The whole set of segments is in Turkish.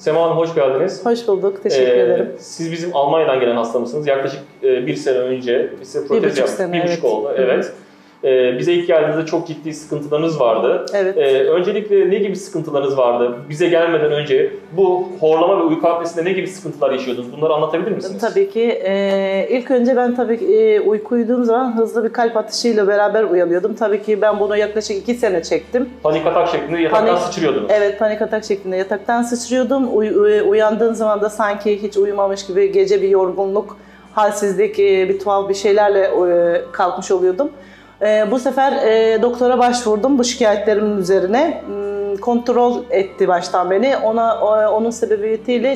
Sema Hanım hoş geldiniz. Hoş bulduk, teşekkür ederim. Siz bizim Almanya'dan gelen hastamızsınız. Yaklaşık bir sene önce size protez yaptık. Bir buçuk oldu. Evet. Bize ilk geldiğinizde çok ciddi sıkıntılarınız vardı. Evet. Öncelikle ne gibi sıkıntılarınız vardı? Bize gelmeden önce bu horlama ve uyku apnesinde ne gibi sıkıntılar yaşıyordunuz? Bunları anlatabilir misiniz? Tabii ki. İlk önce ben uyku uyuduğum zaman hızlı bir kalp atışıyla beraber uyanıyordum. Tabii ki ben bunu yaklaşık 2 sene çektim. Panik atak şeklinde yataktan sıçrıyordunuz. Evet, panik atak şeklinde yataktan sıçrıyordum. Uyandığım zaman da sanki hiç uyumamış gibi gece bir yorgunluk, halsizlik, bir tuhaf bir şeylerle kalkmış oluyordum. Bu sefer doktora başvurdum bu şikayetlerimin üzerine. Kontrol etti baştan beni. Onun sebebiyetiyle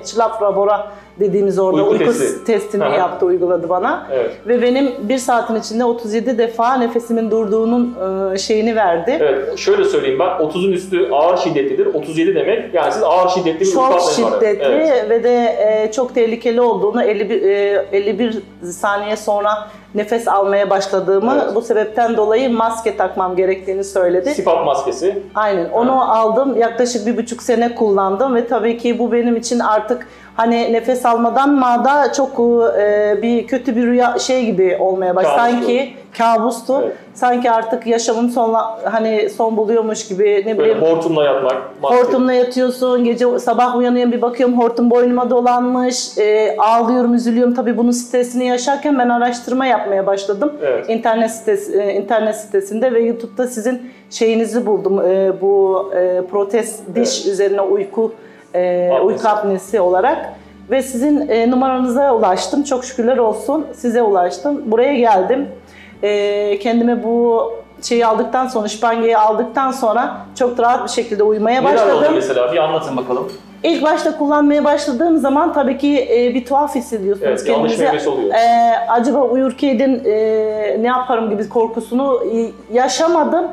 Schlaf Labora dediğimiz orada uyku testini yaptı, uyguladı bana. Evet. Ve benim 1 saatin içinde 37 defa nefesimin durduğunun şeyini verdi. Evet, şöyle söyleyeyim ben, 30'un üstü ağır şiddetlidir, 37 demek yani siz ağır şiddetli bir uyku apnesi var. Çok şiddetli ve de çok tehlikeli olduğunu 51 saniye sonra nefes almaya başladığımı, bu sebepten dolayı maske takmam gerektiğini söyledi. CPAP maskesi. Aynen, onu aldım, yaklaşık 1,5 sene kullandım ve tabii ki bu benim için artık hani nefes almadan da çok bir kötü bir rüya gibi olmaya başladı. Sanki kabustu. Evet. Sanki artık yaşamım son buluyormuş gibi, ne bileyim. Hortumla yatmak. Hortumla yatıyorsun, gece sabah uyanıyorum, bir bakıyorum hortum boynuma dolanmış, ağlıyorum, üzülüyorum. Tabii bunun stresini yaşarken ben araştırma yapmaya başladım. Evet. İnternet sitesinde ve YouTube'da sizin şeyinizi buldum. Bu protez diş üzerine uyku apnesi olarak. Ve sizin numaranıza ulaştım. Çok şükürler olsun size ulaştım. Buraya geldim. Kendime bu şeyi aldıktan sonra, şipangeyi aldıktan sonra çok rahat bir şekilde uyumaya başladım. Neler oldu mesela? Bir anlatın bakalım. İlk başta kullanmaya başladığım zaman tabii ki bir tuhaf hissediyorsunuz. Evet, yanlış meyvesi oluyor. Acaba uyurken ne yaparım gibi korkusunu yaşamadım.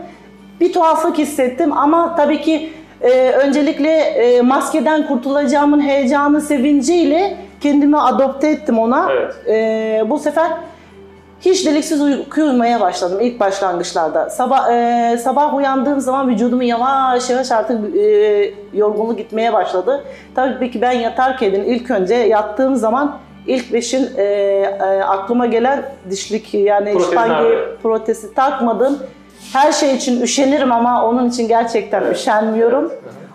Bir tuhaflık hissettim ama tabii ki öncelikle maskeden kurtulacağımın heyecanı, sevinciyle kendimi adapte ettim ona. Evet. Bu sefer hiç deliksiz uyumaya başladım ilk başlangıçlarda. Sabah uyandığım zaman vücudumu yavaş yavaş artık yorgunluk gitmeye başladı. Tabii ki ben yatarken ilk önce yattığım zaman ilk beşin aklıma gelen dişlik, yani şipange protezi takmadım. Her şey için üşenirim ama onun için gerçekten üşenmiyorum.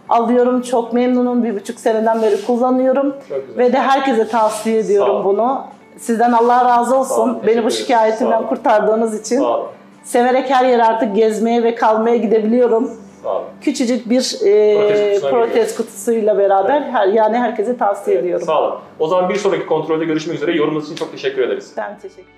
Alıyorum, çok memnunum. 1,5 seneden beri kullanıyorum. Ve de herkese tavsiye ediyorum bunu. Sizden Allah razı olsun. Beni bu şikayetimden kurtardığınız için. Severek her yere artık gezmeye ve kalmaya gidebiliyorum. Küçücük bir protez kutusuyla beraber yani herkese tavsiye ediyorum. Sağ olun. O zaman bir sonraki kontrolde görüşmek üzere. Yorumunuz için çok teşekkür ederiz. Ben teşekkür ederim.